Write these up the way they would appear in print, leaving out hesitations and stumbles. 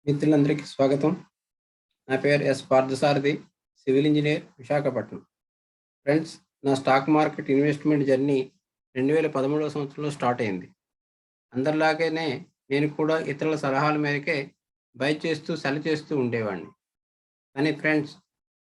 మిత్రులందరికీ స్వాగతం. నా పేరు S Parthasarathi, civil engineer, Visakhapatnam. Friends, నా స్టాక్ మార్కెట్ ఇన్వెస్ట్మెంట్ జర్నీ 2013 సంవత్సరంలో స్టార్ట్ అయింది. అందరిలాగానే నేను కూడా ఇతరుల సలహాల మేరకే బై చేస్తూ సెల్ చేస్తూ ఉండేవాడిని. కానీ ఫ్రెండ్స్,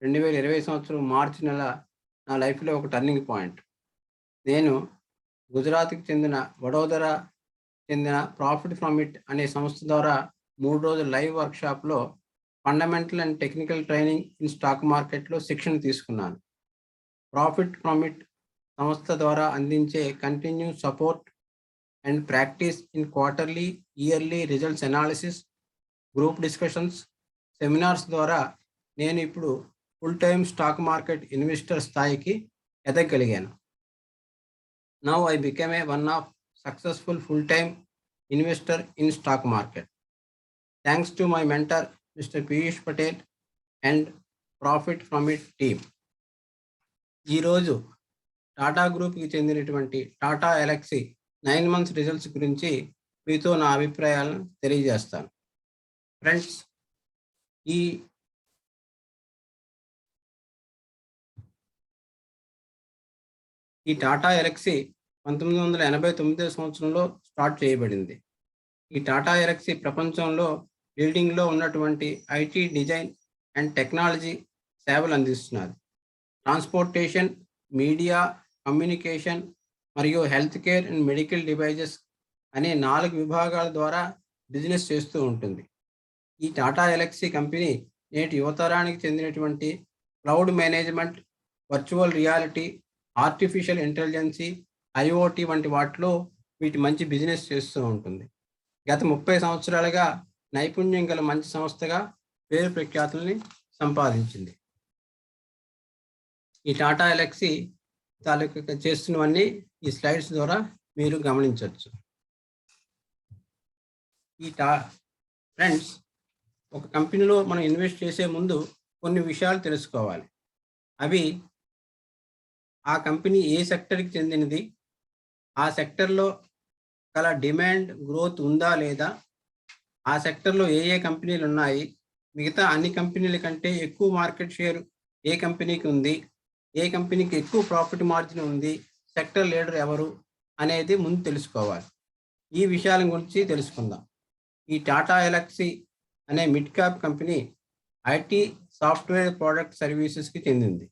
2020 సంవత్సరం మార్చి నెల నా లైఫ్లో ఒక టర్నింగ్ పాయింట్. నేను గుజరాత్కి చెందిన వడోదర చెందిన ప్రాఫిట్ ఫ్రమ్ ఇట్ అనే సంస్థ ద్వారా 3 రోజుల లైవ్ వర్క్షాప్లో fundamental and technical training in stock మార్కెట్లో శిక్షణ తీసుకున్నాను. ప్రాఫిట్ ఫ్రమ్ ఇట్ సంస్థ ద్వారా అందించే continue support and practice in quarterly, yearly results analysis, group discussions, seminars ద్వారా నేను ఇప్పుడు full time stock market investor స్థాయికి ఎదగగలిగాను. Now I became one of successful full-time investor in stock market. Thanks to my mentor, Mr. Piyush Patel and Profit from It team. ఈ రోజు టాటా గ్రూప్కి చెందినటువంటి Tata LXI 9 months results గురించి మీతో నా అభిప్రాయాలను తెలియజేస్తాను. ఫ్రెండ్స్, ఈ టాటా ఎల్ఎక్సీ 1989 సంవత్సరంలో స్టార్ట్ చేయబడింది. ఈ టాటా ఎల్ఎక్సీ ప్రపంచంలో లీడింగ్లో ఉన్నటువంటి ఐటీ, డిజైన్ అండ్ టెక్నాలజీ సేవలు అందిస్తున్నారు. ట్రాన్స్పోర్టేషన్, మీడియా, కమ్యూనికేషన్ మరియు health care and medical devices అనే 4 విభాగాల ద్వారా బిజినెస్ చేస్తూ ఉంటుంది. ఈ టాటా ఎల్ఎక్సీ కంపెనీ నేటి యువతరానికి చెందినటువంటి cloud management, virtual reality, artificial intelligence, IoT వంటి వాటిలో వీటి మంచి బిజినెస్ చేస్తూ ఉంటుంది. గత 30 సంవత్సరాలుగా నైపుణ్యం గల మంచి సంస్థగా పేరు ప్రఖ్యాతుల్ని సంపాదించింది. ఈ టాటా ఎల్ఎక్సీ తాలూకా చేస్తున్నవన్నీ ఈ స్లైడ్స్ ద్వారా మీరు గమనించవచ్చు. ఫ్రెండ్స్, ఒక కంపెనీలో మనం ఇన్వెస్ట్ చేసే ముందు కొన్ని విషయాలు తెలుసుకోవాలి. అవి ఆ కంపెనీ ఏ సెక్టర్కి చెందినది, ఆ సెక్టర్లో గల డిమాండ్ గ్రోత్ ఉందా లేదా, ఆ సెక్టర్లో ఏ కంపెనీలు ఉన్నాయి, మిగతా అన్ని కంపెనీల కంటే ఎక్కువ మార్కెట్ షేర్ ఏ కంపెనీకి ఉంది, ఏ కంపెనీకి ఎక్కువ ప్రాఫిట్ మార్జిన్ ఉంది, సెక్టర్ లీడర్ ఎవరు అనేది ముందు తెలుసుకోవాలి. ఈ విషయాల గురించి తెలుసుకుందాం. ఈ టాటా ఎల్ఎక్సీ అనే mid cap company IT, software, product, సర్వీసెస్కి చెందింది.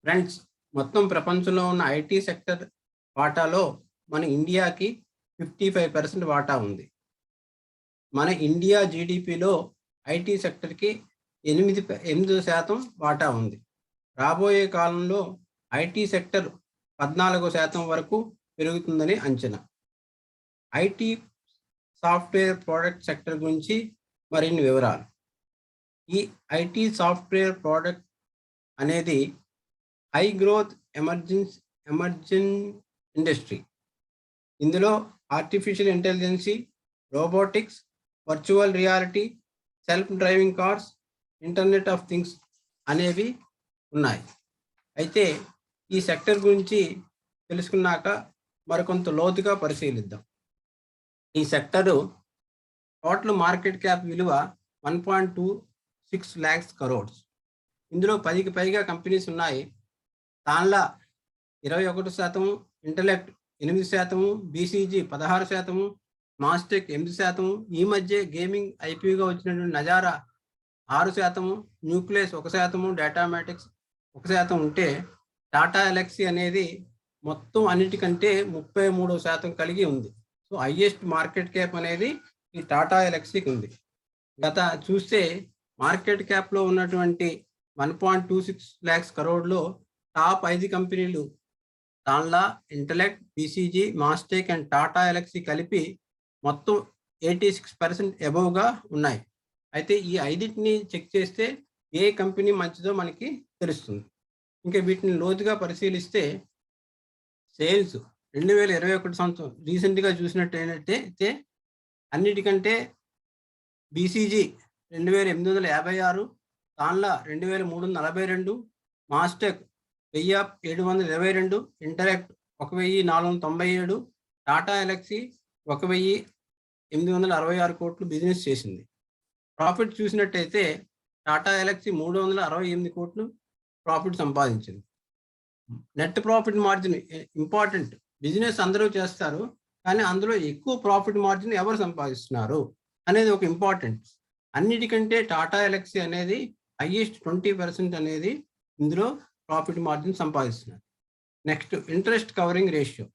ఫ్రెండ్స్, మొత్తం ప్రపంచంలో ఉన్న ఐటీ సెక్టర్ వాటాలో మన ఇండియాకి 55% వాటా ఉంది. మన ఇండియా జీడిపిలో ఐటీ సెక్టర్కి 8% వాటా ఉంది. రాబోయే కాలంలో ఐటీ సెక్టర్ 14% వరకు పెరుగుతుందని అంచనా. ఐటీ, సాఫ్ట్వేర్, ప్రోడక్ట్ సెక్టర్ గురించి మరిన్ని వివరాలు. ఈ ఐటీ సాఫ్ట్వేర్ ప్రోడక్ట్ అనేది హై గ్రోత్ ఎమర్జింగ్ ఇండస్ట్రీ. ఇందులో artificial intelligence, robotics, virtual reality, self driving cars, internet of things అనేవి ఉన్నాయి. అయితే ఈ సెక్టర్ గురించి తెలుసుకున్నాక మరికొంత లోతుగా పరిశీలిద్దాం. ఈ సెక్టరు టోటల్ మార్కెట్ క్యాప్ విలువ 1.26 lakhs crores. ఇందులో 10కి పైగా కంపెనీస్ ఉన్నాయి. దానిలో 21%, ఇంటలెక్ట్ 8%, బీసీజీ 16%, మాస్టెక్ 8%, ఈ మధ్య గేమింగ్ ఐపీగా వచ్చినటువంటి నజారా 6%, న్యూక్లియస్ 1%, డేటామాటిక్స్ 1% ఉంటే టాటా ఎల్ఎక్సీ అనేది మొత్తం అన్నిటికంటే 33% కలిగి ఉంది. సో హైయెస్ట్ మార్కెట్ క్యాప్ అనేది ఈ టాటా ఎల్ఎక్సీకి ఉంది. గత చూస్తే మార్కెట్ క్యాప్లో ఉన్నటువంటి 1.26 lakhs crore టాప్ 5 కంపెనీలు దానిలో intellect, BCG, Mastek and Tata LXI కలిపి మొత్తం 86% అబవ్గా ఉన్నాయి. అయితే ఈ 5టిని చెక్ చేస్తే ఏ కంపెనీ మంచిదో మనకి తెలుస్తుంది. ఇంకా వీటిని లోతుగా పరిశీలిస్తే సేల్స్ 2021 సంవత్సరం రీసెంట్గా చూసినట్టయితే అన్నిటికంటే బీసీజీ 2856, దానిలో 2342, మాస్టెక్ 1722, ఇంటలెక్ట్ 1497, టాటా ఎల్ఎక్సీ 1866 కోట్లు బిజినెస్ చేసింది. ప్రాఫిట్ చూసినట్టయితే టాటా ఎల్ఎక్సీ 368 కోట్లు ప్రాఫిట్ సంపాదించింది. Net profit margin important. Business అందరూ చేస్తారు, కానీ అందులో ఎక్కువ ప్రాఫిట్ మార్జిన్ ఎవరు సంపాదిస్తున్నారు అనేది ఒక ఇంపార్టెంట్. అన్నిటికంటే టాటా ఎల్ఎక్సీ అనేది హైయెస్ట్ 20% అనేది ఇందులో ప్రాఫిట్ మార్జిన్ సంపాదిస్తున్నారు. Next interest covering ratio.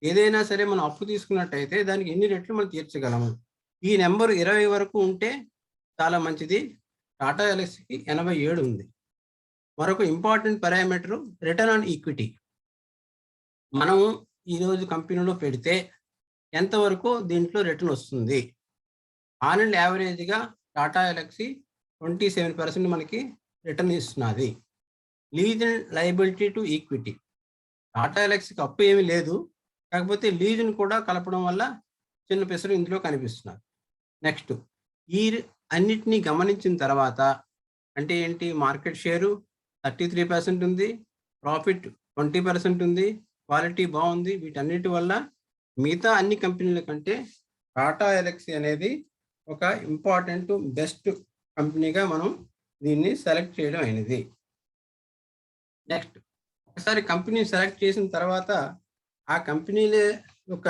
ఏదైనా సరే మనం అప్పు తీసుకున్నట్టయితే దానికి ఎన్ని రెట్లు మనం తీర్చగలము, ఈ నెంబర్ 20 వరకు ఉంటే చాలా మంచిది. టాటా ఎల్ఎక్సీకి 87 ఉంది. మరొక important parameter return on equity. మనము ఈరోజు కంపెనీలో పెడితే ఎంతవరకు దీంట్లో రిటర్న్ వస్తుంది. ఆన్ అండ్ యావరేజ్గా టాటా ఎల్ఎక్సీ 27% మనకి రిటర్న్ ఇస్తున్నది. Lease and liability to equity. Tata ఎల్ఎక్సీకి అప్పు ఏమీ లేదు, కాకపోతే లీజును కూడా కలపడం వల్ల చిన్న పెసరు ఇందులో కనిపిస్తున్నారు. నెక్స్ట్ ఈ అన్నిటినీ గమనించిన తర్వాత అంటే ఏంటి, మార్కెట్ షేరు 33% ఉంది, ప్రాఫిట్ 20% ఉంది, క్వాలిటీ బాగుంది. వీటన్నిటి వల్ల మిగతా అన్ని కంపెనీల కంటే టాటా ఎల్ఎక్సీ అనేది ఒక ఇంపార్టెంట్ బెస్ట్ కంపెనీగా మనం దీన్ని సెలెక్ట్ చేయడం అయినది. నెక్స్ట్ ఒకసారి కంపెనీ సెలెక్ట్ చేసిన తర్వాత ఆ కంపెనీల యొక్క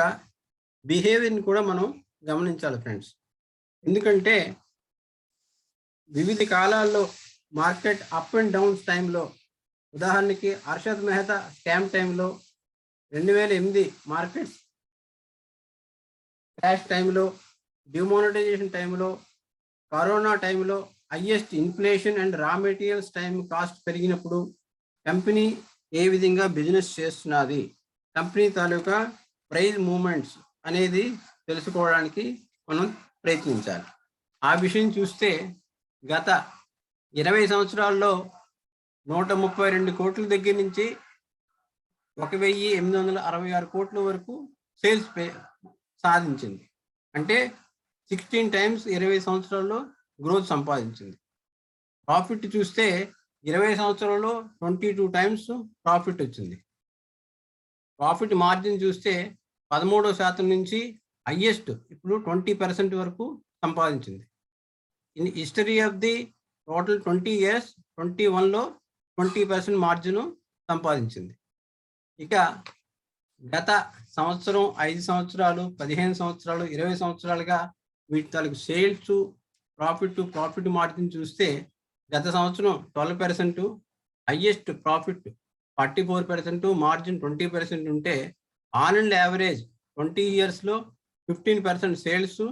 బిహేవియర్ని కూడా మనం గమనించాలి ఫ్రెండ్స్. ఎందుకంటే వివిధ కాలాల్లో మార్కెట్ అప్ అండ్ డౌన్స్ టైంలో, ఉదాహరణకి హర్షద్ మెహతా స్కామ్ టైంలో, 2008 మార్కెట్స్ క్రాష్ టైంలో, డిమానిటైజేషన్ టైంలో, కరోనా టైంలో, హైయెస్ట్ ఇన్ఫ్లేషన్ అండ్ రా మెటీరియల్స్ టైం కాస్ట్ పెరిగినప్పుడు కంపెనీ ఏ విధంగా బిజినెస్ చేస్తున్నది, కంపెనీ తాలూకా ప్రైస్ మూమెంట్స్ అనేది తెలుసుకోవడానికి మనం ప్రయత్నించాలి. ఆ విషయం చూస్తే గత 20 సంవత్సరాల్లో 132 కోట్ల దగ్గర నుంచి 1866 కోట్ల వరకు సేల్స్ సాధించింది. అంటే 16 టైమ్స్ 20 సంవత్సరాల్లో గ్రోత్ సంపాదించింది. ప్రాఫిట్ చూస్తే 20 సంవత్సరాల్లో 22 టైమ్స్ ప్రాఫిట్ వచ్చింది. ప్రాఫిట్ మార్జిన్ చూస్తే 13% నుంచి హైయెస్ట్ ఇప్పుడు 20% వరకు సంపాదించింది. In history of the total 20 years 21లో 20% margin సంపాదించింది. ఇక గత సంవత్సరం, 5 సంవత్సరాలు, 15 సంవత్సరాలు, 20 సంవత్సరాలుగా వీటి తాలూకు సేల్స్, ప్రాఫిట్ మార్జిన్ చూస్తే గత సంవత్సరం 12%, హైయెస్ట్ ప్రాఫిట్ 44%, మార్జిన్ 20% ఉంటే on and average 20 yearsలో 15% sales,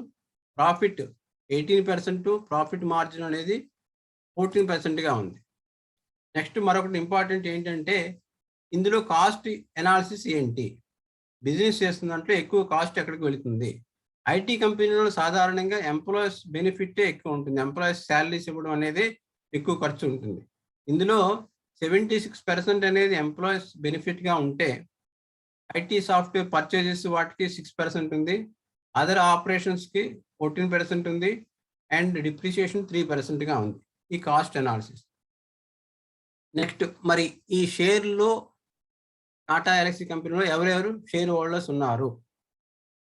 profit 18%, profit margin అనేది 14%గా ఉంది. నెక్స్ట్ మరొకటి ఇంపార్టెంట్ ఏంటంటే ఇందులో కాస్ట్ ఎనాలిసిస్ ఏంటి, బిజినెస్ చేస్తున్న దాంట్లో ఎక్కువ కాస్ట్ ఎక్కడికి వెళుతుంది. ఐటీ కంపెనీలో సాధారణంగా ఎంప్లాయీస్ బెనిఫిట్ ఎక్కువ ఉంటుంది, ఎంప్లాయీస్ శాలరీస్ ఇవ్వడం అనేది ఎక్కువ ఖర్చు ఉంటుంది. ఇందులో 76% అనేది ఎంప్లాయీస్ బెనిఫిట్గా ఉంటే ఐటీ సాఫ్ట్వేర్ పర్చేజెస్ వాటికి 6% ఉంది, అదర్ ఆపరేషన్స్కి 14% ఉంది, అండ్ డిప్రిసియేషన్ 3%గా ఉంది ఈ కాస్ట్ అనాలిసిస్. నెక్స్ట్ మరి ఈ షేర్లో టాటా ఎల్ఎక్సీ కంపెనీలో ఎవరెవరు షేర్ హోల్డర్స్ ఉన్నారు,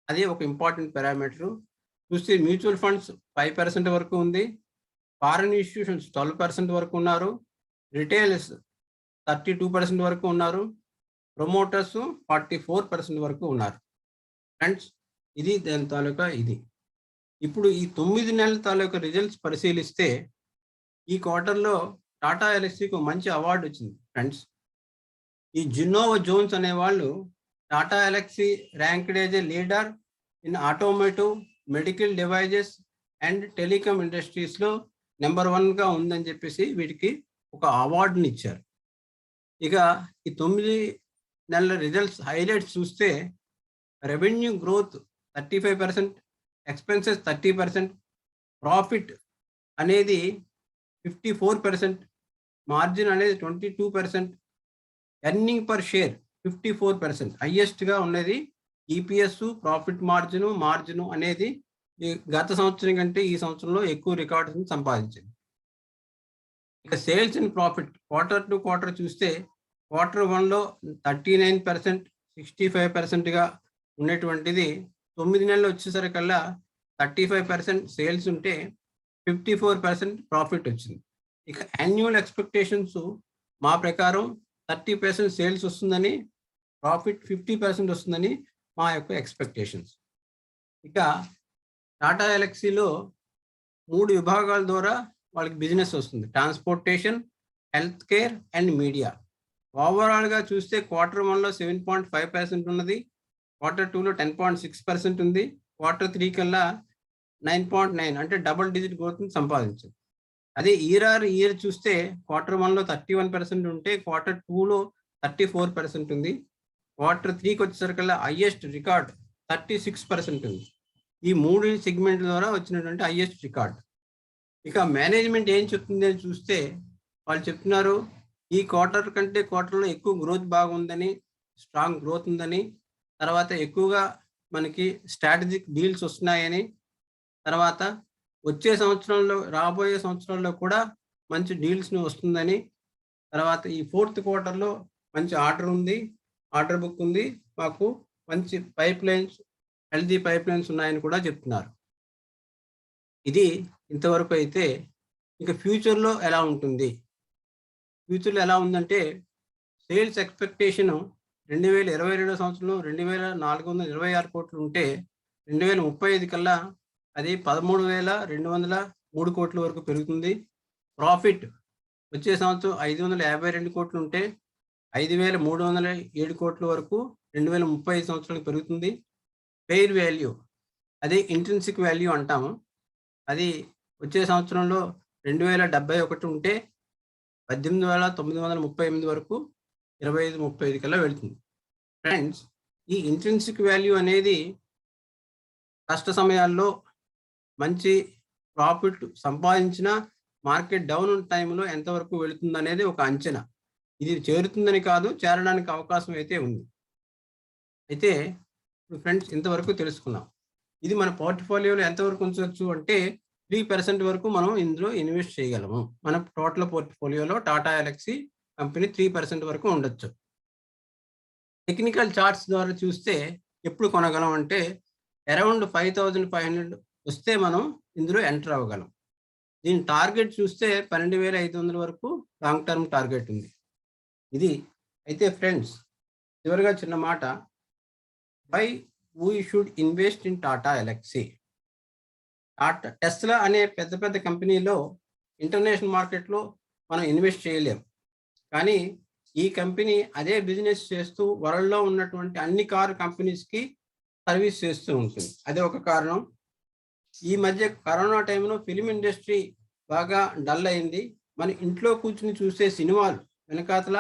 అది ఒక ఇంపార్టెంట్ పారామీటర్. చూస్తే మ్యూచువల్ ఫండ్స్ 5% వరకు ఉంది, ఫారిన్ ఇన్స్టిట్యూషన్స్ 12% వరకు ఉన్నారు, రిటైల్స్ 32% వరకు ఉన్నారు, ప్రమోటర్స్ 44% వరకు ఉన్నారు. ఫ్రెండ్స్ ఇది దాని తాలూకా ఇది. ఇప్పుడు ఈ 9 నెలల తాలూకా రిజల్ట్స్ పరిశీలిస్తే ఈ క్వార్టర్లో టాటా ఎల్ఎక్సీకి మంచి అవార్డు వచ్చింది ఫ్రెండ్స్. ఈ జిన్నోవా జోన్స్ అనేవాళ్ళు Tata Elxsi ranked as a leader in automotive, medical devices and telecom ఇండస్ట్రీస్లో నెంబర్ 1గా ఉందని చెప్పేసి వీటికి ఒక అవార్డుని ఇచ్చారు. ఇక ఈ 9 నెలల రిజల్ట్స్ హైలైట్స్ చూస్తే రెవెన్యూ గ్రోత్ 35%, ఎక్స్పెన్సెస్ 30%, ప్రాఫిట్ అనేది 54%, మార్జిన్ అనేది 22%, ఎర్నింగ్ పర్ షేర్ 54%, హైయెస్ట్గా ఉన్నది. ఈపీఎస్, ప్రాఫిట్ మార్జిన్ అనేది గత సంవత్సరం కంటే ఈ సంవత్సరంలో ఎక్కువ రికార్డ్స్ సంపాదించింది. ఇక sales and profit quarter to quarter చూస్తే Q1లో 39%, 65%గా ఉన్నటువంటిది 9 నెలలు వచ్చేసరికల్లా 35% సేల్స్ ఉంటే 54% ప్రాఫిట్ వచ్చింది. ఇక యాన్యువల్ ఎక్స్పెక్టేషన్స్ మా ప్రకారం 30% సేల్స్ వస్తుందని, ప్రాఫిట్ 50% వస్తుందని మా యొక్క ఎక్స్పెక్టేషన్స్. ఇక టాటా ఎల్ఎక్సీలో 3 విభాగాల ద్వారా వాళ్ళకి బిజినెస్ వస్తుంది. Transportation, health care and media. ఓవరాల్గా చూస్తే Q1లో 7.5% ఉన్నది, Q2లో 10.6% ఉంది, Q3 కల్లా 9.9 అంటే డబుల్ డిజిట్ గ్రోత్ని సంపాదించింది. అదే ఇయర్ చూస్తే Q1లో 31% ఉంటే Q2లో 34% ఉంది, Q3కి వచ్చేసరికల్లా హైయెస్ట్ రికార్డ్ 36% ఉంది. ఈ 3 సెగ్మెంట్ ద్వారా వచ్చినటువంటి హైయెస్ట్ రికార్డ్. ఇక మేనేజ్మెంట్ ఏం చెప్తుంది అని చూస్తే వాళ్ళు చెప్తున్నారు ఈ క్వార్టర్ కంటే క్వార్టర్లో ఎక్కువ గ్రోత్ బాగుందని, స్ట్రాంగ్ గ్రోత్ ఉందని, తర్వాత ఎక్కువగా మనకి స్ట్రాటజిక్ డీల్స్ వస్తున్నాయని, తర్వాత వచ్చే సంవత్సరంలో రాబోయే సంవత్సరాల్లో కూడా మంచి డీల్స్ని వస్తుందని, తర్వాత ఈ 4th క్వార్టర్లో మంచి ఆర్డర్ బుక్ ఉంది, మాకు మంచి హెల్తీ పైప్ లైన్స్ ఉన్నాయని కూడా చెప్తున్నారు. ఇది ఇంతవరకు అయితే. ఇక ఫ్యూచర్లో ఎలా ఉంటుంది? ఫ్యూచర్లో ఎలా ఉందంటే సేల్స్ ఎక్స్పెక్టేషన్ 2022 సంవత్సరంలో 2426 కోట్లు ఉంటే 2035 కల్లా అది 13,203 కోట్ల వరకు పెరుగుతుంది. ప్రాఫిట్ వచ్చే సంవత్సరం 552 కోట్లు ఉంటే 5,307 కోట్ల వరకు 2035 సంవత్సరానికి పెరుగుతుంది. ఫెయిర్ వాల్యూ, అదే ఇంట్రిన్సిక్ వాల్యూ అంటాము, అది వచ్చే సంవత్సరంలో 2071 ఉంటే 18,938 వరకు 25-35 కల్లా వెళుతుంది. ఫ్రెండ్స్, ఈ ఇంట్రిన్సిక్ వాల్యూ అనేది కష్ట సమయాల్లో మంచి ప్రాఫిట్ సంపాదించిన మార్కెట్ డౌన్ టైంలో ఎంతవరకు వెళుతుంది అనేది ఒక అంచనా. ఇది చేరుతుందని కాదు, చేరడానికి అవకాశం అయితే ఉంది. అయితే ఫ్రెండ్స్ ఇంతవరకు తెలుసుకున్నాం. ఇది మన పోర్ట్ఫోలియోలో ఎంతవరకు ఉంచవచ్చు అంటే 3% వరకు మనం ఇందులో ఇన్వెస్ట్ చేయగలము. మన టోటల్ పోర్ట్ఫోలియోలో టాటా ఎల్ఎక్సీ కంపెనీ 3% వరకు ఉండొచ్చు. టెక్నికల్ చార్ట్స్ ద్వారా చూస్తే ఎప్పుడు కొనగలం అంటే అరౌండ్ 5,500 వస్తే మనం ఇందులో ఎంటర్ అవ్వగలం. దీని టార్గెట్ చూస్తే 12,500 వరకు లాంగ్ టర్మ్ టార్గెట్ ఉంది. ఇది అయితే ఫ్రెండ్స్, చివరిగా చిన్న మాట, why we should invest in Tata Elxsi. Tesla అనే పెద్ద కంపెనీలో ఇంటర్నేషనల్ మార్కెట్లో మనం ఇన్వెస్ట్ చేయలేం, కానీ ఈ కంపెనీ అదే బిజినెస్ చేస్తూ వరల్డ్లో ఉన్నటువంటి అన్ని కార్ కంపెనీస్కి సర్వీస్ చేస్తూ ఉంటుంది. అదే ఒక కారణం. ఈ మధ్య కరోనా టైంలో ఫిలిం ఇండస్ట్రీ బాగా డల్ అయింది. మన ఇంట్లో కూర్చుని చూసే సినిమాలు వెనకాతల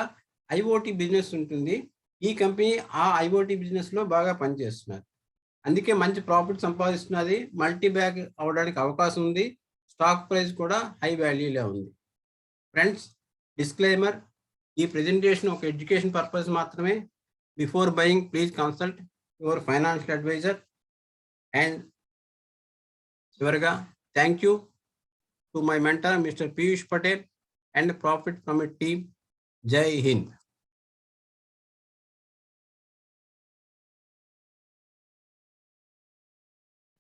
ఐఓటీ బిజినెస్ ఉంటుంది. ఈ కంపెనీ ఆ ఐఓటీ బిజినెస్లో బాగా పనిచేస్తున్నారు. అందుకే మంచి ప్రాఫిట్ సంపాదిస్తున్నది, మల్టీ బ్యాగ్ అవడానికి అవకాశం ఉంది, స్టాక్ ప్రైస్ కూడా హై వాల్యూలో ఉంది. ఫ్రెండ్స్, డిస్క్లైమర్, ఈ ప్రెజెంటేషన్ ఒక ఎడ్యుకేషన్ పర్పస్ మాత్రమే. Before buying please consult your financial advisor. And చివరిగా thank you to my mentor mister Piyush Patel and profit from a team. జై హింద్.